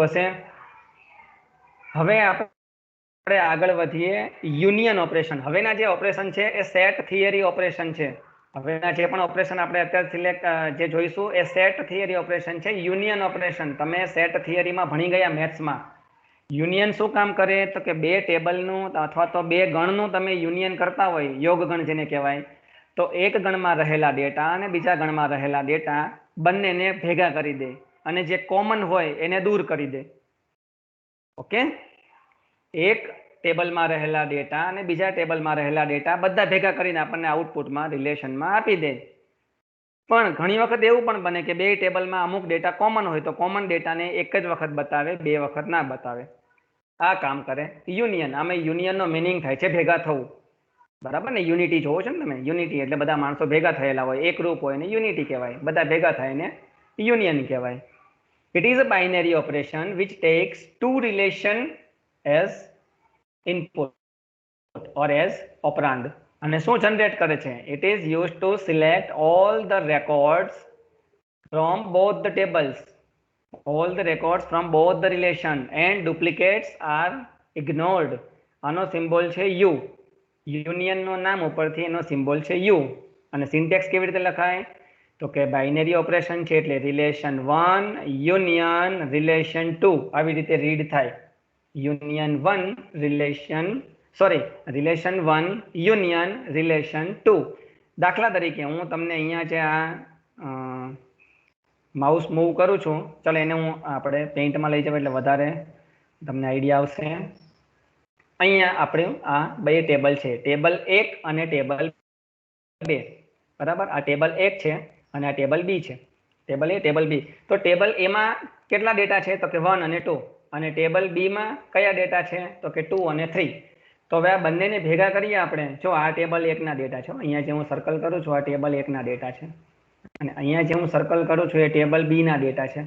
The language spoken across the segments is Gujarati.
હશે। હવે આપણે આગળ વધીએ યુનિયન ઓપરેશન। હવેના જે ઓપરેશન છે એ સેટ થિયરી ઓપરેશન છે। હવેના જે પણ ઓપરેશન આપણે અત્યારે જે જોઈશું એ સેટ થિયરી ઓપરેશન છે। યુનિયન ઓપરેશન તમે સેટ થિયરીમાં ભણી ગયા મેથ્સમાં। યુનિયન શું કામ કરે તો કે બે ટેબલનું અથવા તો બે ગણનું તમે યુનિયન કરતા હોય, યોગ ગણ જેને કહેવાય, તો એક ગણમાં રહેલા ડેટા અને બીજા ગણમાં રહેલા ડેટા બંનેને ભેગા કરી દે અને જે કોમન હોય એને દૂર કરી દે। ઓકે, એક ટેબલમાં રહેલા ડેટા અને બીજા ટેબલમાં રહેલા ડેટા બધા ભેગા કરીને આપણને આઉટપુટમાં રિલેશનમાં આપી દે। પણ ઘણી વખત એવું પણ બને કે બે ટેબલમાં અમુક ડેટા કોમન હોય તો કોમન ડેટાને એક જ વખત બતાવે, બે વખત ના બતાવે। આ કામ કરે યુનિયન। આમે યુનિયનનો મિનિંગ થાય છે ભેગા થવું, બરાબર ને? યુનિટી જોવો છો ને તમે? યુનિટી એટલે બધા માણસો ભેગા થયેલા હોય, એક રૂપ હોય ને યુનિટી કહેવાય, બધા ભેગા થાય ને યુનિયન કહેવાય। It is a binary operation which takes two relation as input or as operand। અને શું જનરેટ કરે છે? It is used to select all the records from both the tables, all the records from both the relation and duplicates are ignored। આનો સિમ્બોલ છે યુ। યુનિયનનો નામ ઉપરથી એનો સિમ્બોલ છે યુ। અને સિન્ટેક્સ કેવી રીતે લખાય તો કે બાઇનરી ઓપરેશન છે એટલે રિલેશન 1 યુનિયન રિલેશન 2 આવી રીતે રીડ થાય। Union 1 relation 1 union relation 2। દાખલા તરીકે હું તમને અહીંયા જે આ માઉસ મૂવ કરું છું, ચાલો એને હું આપણે પેઇન્ટમાં લઈ જાવ એટલે વધારે તમને આઈડિયા આવશે। અહીંયા આપણે આ બે ટેબલ છે, ટેબલ 1 અને ટેબલ 2, બરાબર? આ ટેબલ 1 છે અને આ ટેબલ બી છે, ટેબલ એ ટેબલ બી। તો ટેબલ એમાં કેટલા ડેટા છે તો કે 1 અને 2, અને ટેબલ બીમાં કયા ડેટા છે તો કે 2 અને 3। તો હવે આ બંનેને ભેગા કરીએ આપણે। જો આ ટેબલ 1 ના ડેટા છે, અહીંયા જે હું સર્કલ કરું છું આ ટેબલ 1 ના ડેટા છે, અને અહીંયા જે હું સર્કલ કરું છું એ ટેબલ બી ના ડેટા છે।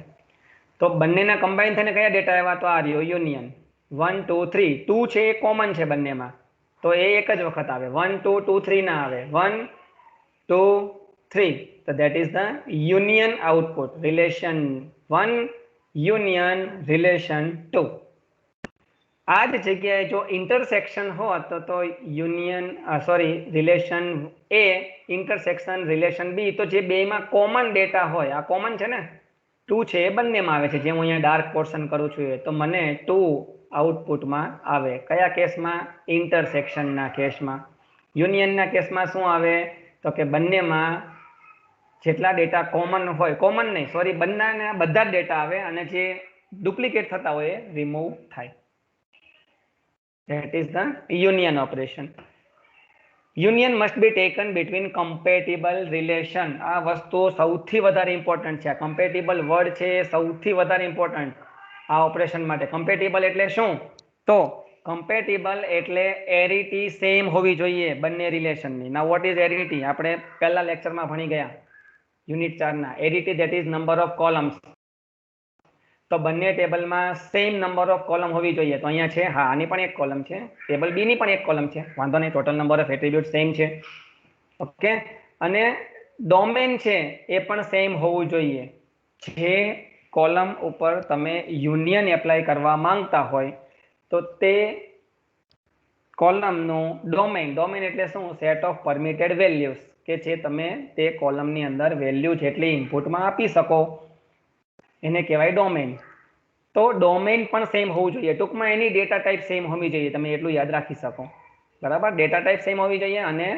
તો બંનેના કમ્બાઈન થઈને કયા ડેટા આવ્યા તો આ રહ્યો યુનિયન 1 2 3। 2 છે એ કોમન છે બંનેમાં, તો એ એક જ વખત આવે, 1 2 2 3 ના આવે, 1 2 3। તો that is the union output, relation 1 union relation 2। આ જ જગ્યાએ જો ઇન્ટરસેક્શન હોત તો યુનિયન રિલેશન એ ઇન્ટરસેક્શન રિલેશન બી, તો જે બેમાં કોમન ડેટા હોય, આ કોમન છે ને 2 છે એ બંનેમાં આવે છે, જે હું અહીંયા ડાર્ક પોર્શન કરું છું એ, તો મને 2 આઉટપુટમાં આવે। કયા કેસમાં? ઇન્ટરસેક્શનના કેસમાં। યુનિયનના કેસમાં શું આવે તો કે બંનેમાં જેટલા ડેટા કોમન હોય, કોમન નહીં સોરી, બંનેના બધા જ ડેટા આવે અને જે ડુપ્લિકેટ થતા હોય એ રિમૂવ થાય। That is the union operation. Union must be taken between compatible relation। આ વસ્તુ સૌથી વધારે ઇમ્પોર્ટન્ટ છે, compatible વર્ડ છે સૌથી વધારે ઇમ્પોર્ટન્ટ આ ઓપરેશન માટે। compatible એટલે શું તો compatible એટલે એરિટી સેમ હોવી જોઈએ બંને રિલેશનની। Now what is arity? આપણે પહેલા લેક્ચરમાં ભણી ગયા યુનિટ 4 ના। arity that is number of columns। તો બંને ટેબલમાં સેમ નંબર ઓફ કોલમ હોવી જોઈએ। તો અહીંયા છે, હા, આની પણ એક કોલમ છે, ટેબલ બી ની પણ એક કોલમ છે, વાંધો નહીં, total number of attribute same છે। ઓકે, અને ડોમેન છે એ પણ સેમ હોવું જોઈએ। જે કોલમ ઉપર તમે યુનિયન એપ્લાય કરવા માંગતા હોય તો તે કોલમનું ડોમેન એટલે શું? સેટ ઓફ પરમિટેડ વેલ્યુઝ, કે જે તમે તે કોલમની અંદર વેલ્યુ જેટલી ઇનપુટમાં આપી શકો એને કહેવાય ડોમેન। તો ડોમેન પણ સેમ હોવું જોઈએ, ટૂંકમાં એની ડેટા ટાઈપ સેમ હોવી જોઈએ, તમે એટલું યાદ રાખી શકો, બરાબર? ડેટા ટાઈપ સેમ હોવી જોઈએ અને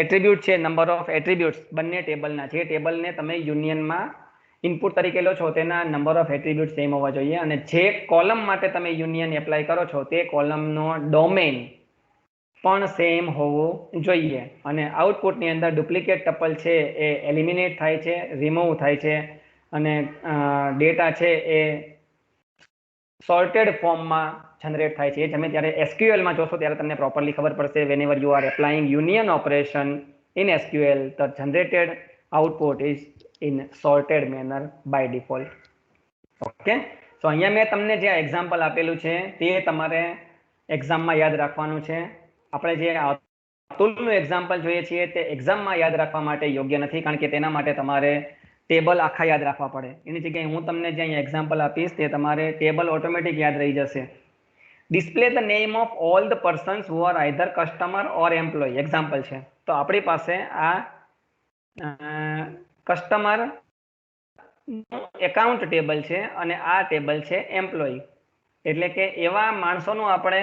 એટ્રીબ્યુટ છે, નંબર ઓફ એટ્રીબ્યુટ્સ બંને ટેબલના, જે ટેબલને તમે યુનિયનમાં ઇનપુટ તરીકે લો છો તેના નંબર ઓફ એટ્રીબ્યુટ સેમ હોવા જોઈએ, અને જે કોલમ માટે તમે યુનિયન એપ્લાય કરો છો તે કોલમનો ડોમેન પણ સેમ હોવું જોઈએ। અને આઉટપુટની અંદર ડુપ્લિકેટ ટપલ છે એ એલિમિનેટ થાય છે, રિમૂવ થાય છે, અને ડેટા છે એ સોર્ટેડ ફોર્મમાં જનરેટ થાય છે। તમે જ્યારે એસક્યુએલમાં જોશો ત્યારે તમને પ્રોપરલી ખબર પડશે, whenever you are applying union operation in SQL, the generated output is in sorted manner by default। Okay, તો અહીંયા મેં તમને જે એક્ઝામ્પલ આપેલું છે તે તમારે એક્ઝામમાં યાદ રાખવાનું છે। આપણે જે અતુલનું એક્ઝામ્પલ જોઈએ છીએ તે એક્ઝામમાં યાદ રાખવા માટે યોગ્ય નથી, કારણ કે તેના માટે તમારે ટેબલ આખા યાદ રાખવા પડે. એની જગ્યાએ હું તમને જે અહીંયા એક્ઝામ્પલ આપીશ તે તમારે ટેબલ ઓટોમેટિક યાદ રહી જશે. Display the name of all the persons who are either customer or employ. Example છે, તો આપણી પાસે આ કસ્ટમર એકાઉન્ટ ટેબલ છે અને આ ટેબલ છે એમ્પ્લોય. એટલે કે એવા માણસોનું આપણે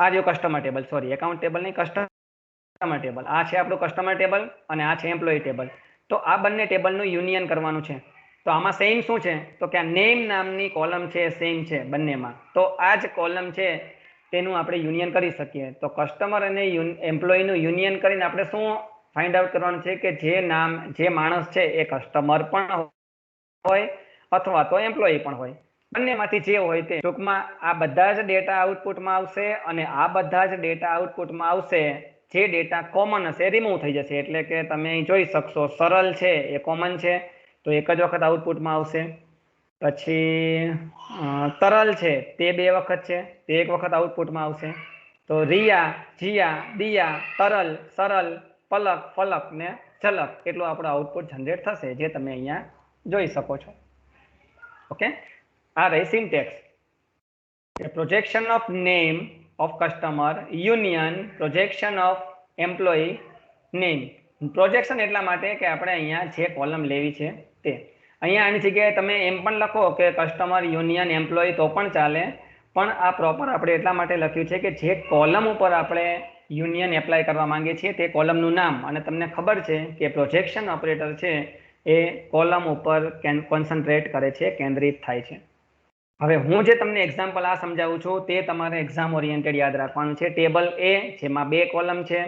આ જો customer table, sorry account table નહીં, કસ્ટમર ટેબલ. આ છે આપણું કસ્ટમર ટેબલ અને આ છે એમ્પ્લોય ટેબલ. તો આ બંને ટેબલનું યુનિયન કરવાનું છે. તો આમાં સેમ શું છે, તો કે આ નેમ નામની કોલમ છે સેમ છે બંનેમાં. તો આ જ કોલમ છે તેનું આપણે યુનિયન કરી શકીએ. તો કસ્ટમર અને એમ્પ્લોયનું યુનિયન કરીને આપણે શું ફાઇન્ડ આઉટ કરવાનું છે કે જે નામ, જે માણસ છે એ કસ્ટમર પણ હોય અથવા તો એમ્પ્લોય પણ હોય, બંનેમાંથી જે હોય તે. ટૂંકમાં આ બધા જ ડેટા આઉટપુટમાં આવશે અને આ બધા જ ડેટા આઉટપુટમાં આવશે. જે ડેટા કોમન હશે રિમૂવ થઈ જશે. એટલે કે તમે જોઈ શકશો સરળ છે એ કોમન છે તો એક જ વખત આઉટપુટમાં આવશે. પછી તરલ છે તે 2 વખત છે, તે 1 વખત આઉટપુટમાં આવશે. તો રિયા, જીયા, દિયા, તરલ, સરલ, પલક, ફલક ને ઝલક એટલું આપણું આઉટપુટ જનરેટ થશે, જે તમે અહીંયા જોઈ શકો છો. ઓકે, આ રહી syntax. Projection of name of customer union projection of employ name. Projection એટલા માટે કે આપણે અહીંયા જે કોલમ લેવી છે તે. અહીંયા આની જગ્યાએ તમે એમ પણ લખો કે કસ્ટમર યુનિયન એમ્પ્લોય તો પણ ચાલે, પણ આ પ્રોપર આપણે એટલા માટે લખ્યું છે કે જે કોલમ ઉપર આપણે યુનિયન એપ્લાય કરવા માંગીએ છીએ તે કોલમનું નામ. અને તમને ખબર છે કે પ્રોજેક્શન ઓપરેટર છે એ કોલમ ઉપર કોન્સન્ટ્રેટ કરે છે, કેન્દ્રિત થાય છે. હવે હું જે તમને એક્ઝામ્પલ આ સમજાવું છું તે તમારે એક્ઝામ ઓરિએન્ટેડ યાદ રાખવાનું છે. ટેબલ એ જેમાં 2 કોલમ છે,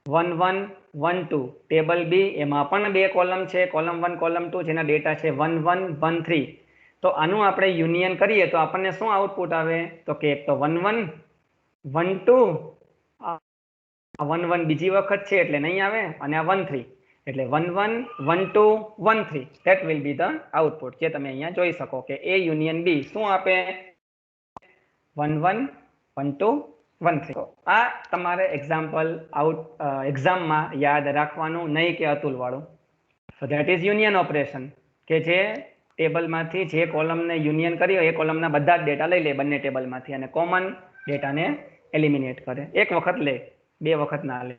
1 1 1 2. ટેબલ બી એમાં પણ 2 કોલમ છે, કોલમ 1 કોલમ 2, જેના ડેટા છે 1 1 1 3. તો આનું આપણે યુનિયન કરીએ તો આપણને શું આઉટપુટ આવે, તો કે એક તો 1 1 1 2, 1 1 બીજી વખત છે એટલે નહીં આવે, અને આ 1 3 એટલે 1 1 1 2 1 3. That will be the output, જે તમે અહીંયા જોઈ શકો કે એ યુનિયન બી શું આપે, 1 1 1 2 1 3. આ તમારે એક્ઝામ્પલ એક્ઝામમાં યાદ રાખવાનું, નહીં કે અતુલ વાળું. So that is union operation, કે જે ટેબલમાંથી જે કોલમને યુનિયન કરી હોય એ કોલમના બધા જ ડેટા લઈ લે બંને ટેબલમાંથી અને કોમન ડેટાને એલિમિનેટ કરે. એક વખત લે, 2 વખત ના લે.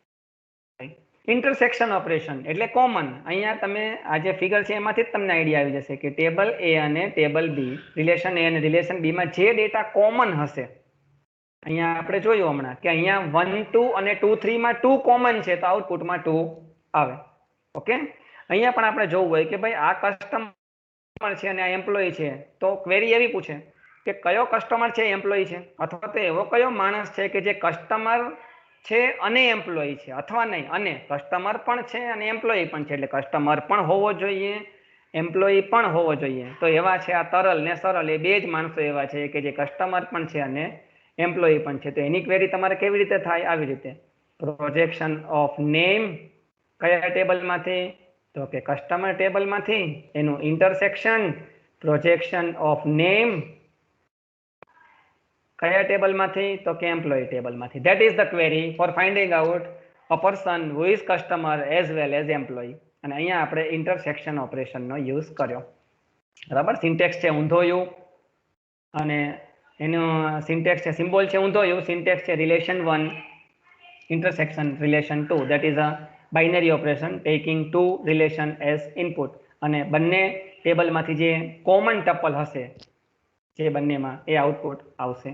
ઇન્ટરસેક્શન ઓપરેશન એટલે કોમન. અહીંયા તમે આ જે ફિગર છે એમાંથી જ તમને આઈડિયા આવી જશે કે ટેબલ એ અને ટેબલ બી, રિલેશન એ અને રિલેશન બીમાં જે ડેટા કોમન હશે, અહીંયા આપણે જોયું હમણાં કે અહીંયા 1 2 અને 2 3 માં 2 કોમન છે તો આઉટપુટમાં 2 આવે. ઓકે, અહીંયા પણ આપણે જોવું હોય કે ભાઈ આ કસ્ટમર છે અને આ એમ્પ્લોય છે, તો ક્વેરી એવી પૂછે કે કયો કસ્ટમર છે એમ્પ્લોય છે, અથવા તો એવો કયો માણસ છે કે જે કસ્ટમર છે અને એમ્પ્લોય છે, અથવા નહીં અને કસ્ટમર પણ છે અને એમ્પ્લોય પણ છે. એટલે કસ્ટમર પણ હોવો જોઈએ, એમ્પ્લોય પણ હોવો જોઈએ. તો એવા છે આ તરલ ને સરળ, એ 2 જ માણસો એવા છે કે જે કસ્ટમર પણ છે અને એમ્પ્લોય પણ છે. તો એની ક્વેરી તમારે કેવી રીતે થાય, આવી રીતે. પ્રોજેક્શન ઓફ નેમ કયા ટેબલમાંથી, તો કે કસ્ટમર ટેબલમાંથી, એનું ઇન્ટરસેક્શન પ્રોજેક્શન ઓફ નેમ કયા ટેબલમાંથી, તો કે એમ્પ્લોય ટેબલમાંથી. That is the query for finding out a person who is customer as well as employee. અને અહીંયા આપણે ઇન્ટરસેક્શન ઓપરેશનનો યુઝ કર્યો. બરાબર, સિન્ટેક્સ છે ઊંધો યુ અને એનું સિન્ટેક્સ છે, સિમ્બોલ છે ઊંધો યુ, સિન્ટેક્સ છે relation 1 intersection relation 2. That is a binary operation taking 2 relation as input. અને બંને ટેબલમાંથી જે કોમન ટપલ હશે જે બંનેમાં, એ આઉટપુટ આવશે.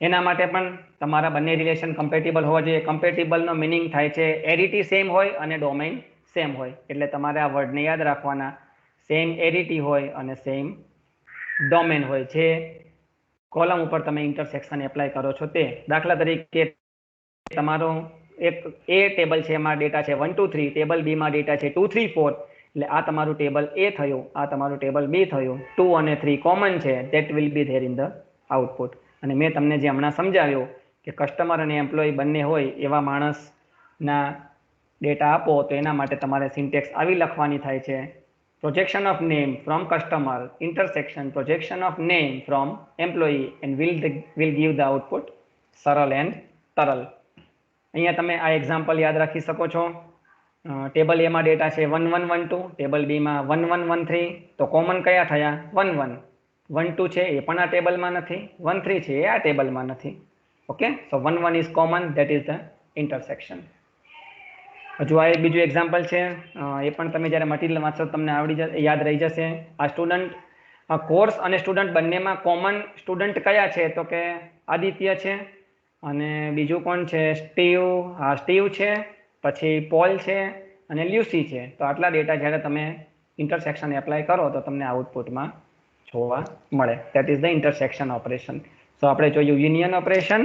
એના માટે પણ તમારા બંને રિલેશન કમ્પેટિબલ હોવા જોઈએ. કમ્પેટિબલનો મિનિંગ થાય છે એરિટી સેમ હોય અને ડોમેઇન સેમ હોય. એટલે તમારે આ વર્ડને યાદ રાખવાના, સેમ એરિટી હોય અને સેમ ડોમેન હોય. જે કોલમ ઉપર તમે ઇન્ટરસેક્શન એપ્લાય કરો છો તે. દાખલા તરીકે તમારો એક એ ટેબલ છે એમાં ડેટા છે 1 2 3, ટેબલ બી માં ડેટા છે 2 3 4. એટલે આ તમારું ટેબલ એ થયું, આ તમારું ટેબલ બી થયું. 2 અને 3 કોમન છે, that will be there in the output. અને મેં તમને જે હમણાં સમજાવ્યું કે કસ્ટમર અને એમ્પ્લોય બંને હોય એવા માણસના ડેટા આપો, તો એના માટે તમારે સિન્ટેક્સ આવી લખવાની થાય છે. Projection of name from customer intersection projection of name from employee and will give the output સરળ એન્ડ તરલ. અહીંયા તમે આ એક્ઝામ્પલ યાદ રાખી શકો છો. ટેબલ એ માં ડેટા છે 1 1 1 2, ટેબલ બી માં 1 1 1 3, તો કોમન કયા થયા 1 1 1 2 છે એ પણ આ ટેબલમાં નથી, 1 3 છે એ આ ટેબલમાં નથી. Okay, so 1 1 is common, that is the intersection. હજુ આ એક બીજું એક્ઝામ્પલ છે, એ પણ તમે જ્યારે મટીરિયલ વાંચો તમને આવડી જશે, યાદ રહી જશે. આ સ્ટુડન્ટ કોર્સ અને સ્ટુડન્ટ બંનેમાં કોમન સ્ટુડન્ટ કયા છે તો કે આદિત્ય છે, અને બીજું કોણ છે સ્ટીવ, હા સ્ટીવ છે, પછી પોલ છે અને લ્યુસી છે. તો આટલા ડેટા જ્યારે તમે ઇન્ટરસેક્શન એપ્લાય કરો તો તમને આઉટપુટમાં જોવા મળે. That is the intersection operation. So આપણે જોયું યુનિયન ઓપરેશન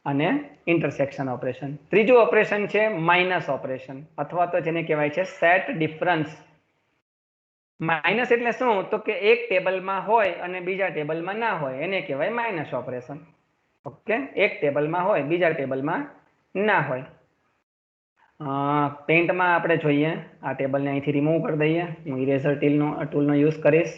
અને ઇન્ટરસેક્શન ઓપરેશન. ત્રીજું ઓપરેશન છે માઇનસ ઓપરેશન, અથવા તો જેને કહેવાય છે સેટ ડિફરન્સ. માઇનસ એટલે શું તો કે એક ટેબલમાં હોય અને બીજા ટેબલમાં ના હોય, એને કહેવાય માઇનસ ઓપરેશન. ઓકે, એક ટેબલમાં હોય બીજા ટેબલમાં ના હોય. પેઇન્ટમાં આપણે જોઈએ, આ ટેબલને અહીંથી રિમૂવ કરી દઈએ. હું ઇરેઝર ટૂલનો યુઝ કરીશ.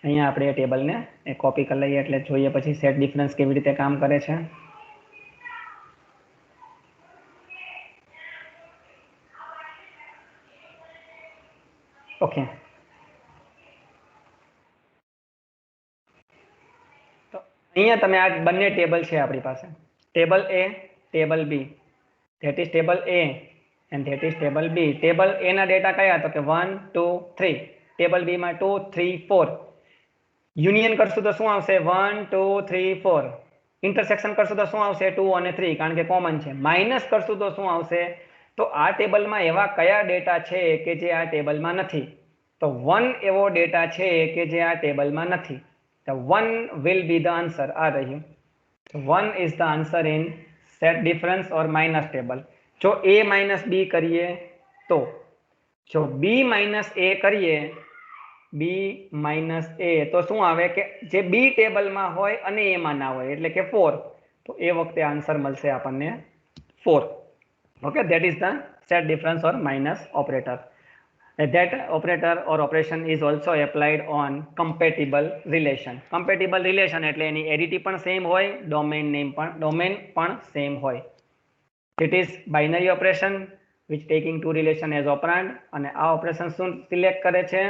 અહીંયા આપણે એ ટેબલને કોપી કરી લઈએ એટલે જોઈએ પછી સેટ ડિફરન્સ કેવી રીતે કામ કરે છે. ઓકે, તો અહીંયા તમે આ બંને ટેબલ છે આપણી પાસે, table A, table B. That is table A and that is table B. Table A ના ડેટા કયા તો કે 1 2 3, ટેબલ બી માં 2 3 4. યુનિયન કરશું તો શું આવશે 1 2 3 4. ઇન્ટરસેક્શન કરશું તો શું આવશે 2 અને 3, કારણ કે કોમન છે. માઇનસ કરશું તો શું આવશે, તો આ ટેબલમાં એવા કયા ડેટા છે કે જે આ ટેબલમાં નથી, તો 1 એવો ડેટા છે કે જે આ ટેબલમાં નથી. તો 1 will be the answer. આ રહ્યું, 1 is the answer in set difference or minus table. જો a minus b કરીએ તો, જો b minus a કરીએ, b minus a તો શું આવે કે જે b ટેબલમાં હોય અને a માં ના હોય, એટલે કે 4. તો એ વખતે આન્સર મળશે આપણને 4. Okay, that is the set difference or minus operator. That operator or operation is also applied on compatible relation. Compatible relation એટલે એની એરિટી પણ સેમ હોય, ડોમેન પણ સેમ હોય. It is binary operation which taking two relation as operand, અને આ ઓપરેશન શું સિલેક્ટ કરે છે,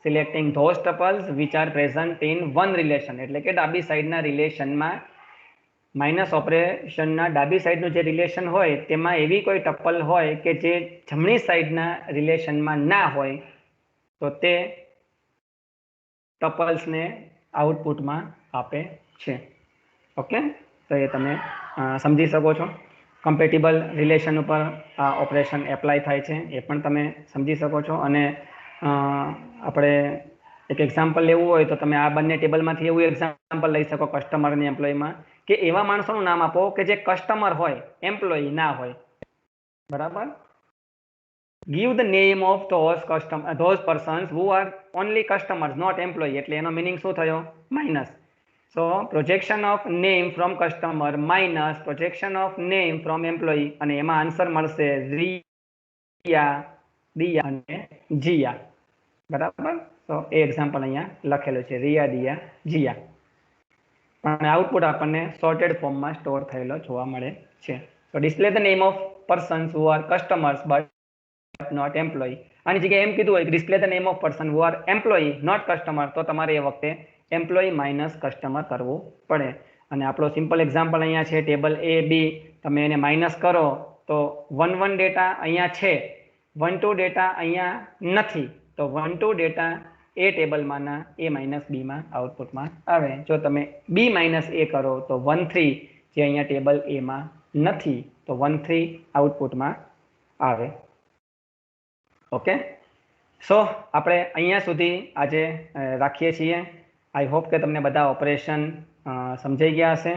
selecting those tuples which are present in one relation. એટલે કે ડાબી સાઈડના રિલેશનમાં, માઇનસ ઓપરેશનના ડાબી સાઈડનું જે રિલેશન હોય તેમાં એવી કોઈ ટપલ હોય કે જે જમણી સાઈડના રિલેશનમાં ના હોય, તો તે ટપલ્સને આઉટપુટમાં આપે છે. ઓકે, તો એ તમે સમજી શકો છો. કમ્પેટિબલ રિલેશન ઉપર આ ઓપરેશન એપ્લાય થાય છે એ પણ તમે સમજી શકો છો. અને આપણે એક એક્ઝામ્પલ લેવું હોય તો તમે આ બંને ટેબલમાંથી એવું એક્ઝામ્પલ લઈ શકો કસ્ટમર અને એમ્પ્લોયમાં, કે એવા માણસોનું નામ આપો કે જે કસ્ટમર હોય, એમ્પ્લોયી ના હોય. બરાબર, give the name of those persons who are only customers, not employee. એટલે એનો મીનિંગ શું થયો, minus. So projection of name from customer minus projection of name from employee, અને એમાં આન્સર મળશે રિયા, દિયા અને જીયા. બરાબર, તો એ એક્ઝામ્પલ અહીંયા લખેલું છે, રિયા, દિયા, જીયા. પણ આઉટપુટ આપણને સોર્ટેડ ફોર્મમાં સ્ટોર થયેલો જોવા મળે છે. તો display the name of persons who are customers but not employee. આની જગ્યાએ એમ કીધું હોય કે display the name of person who are employee not customer, તો તમારે એ વખતે એમ્પ્લોયી માઇનસ કસ્ટમર કરવું પડે. અને આપણો સિમ્પલ એક્ઝામ્પલ અહીંયા છે ટેબલ એ બી. તમે એને માઇનસ કરો તો 1 1 ડેટા અહીંયા છે, 1 2 ડેટા અહીંયા નથી, તો 1 2 ડેટા એ ટેબલમાંના એ માઇનસ બીમાં આઉટપુટમાં આવે. જો તમે બી માઇનસ એ કરો તો 1 3 જે અહીંયા ટેબલ એમાં નથી, તો 1 3 આઉટપુટમાં આવે. ઓકે, સો આપણે અહીંયા સુધી આજે રાખીએ છીએ. આઈ હોપ કે તમને બધા ઓપરેશન સમજાઈ ગયા હશે.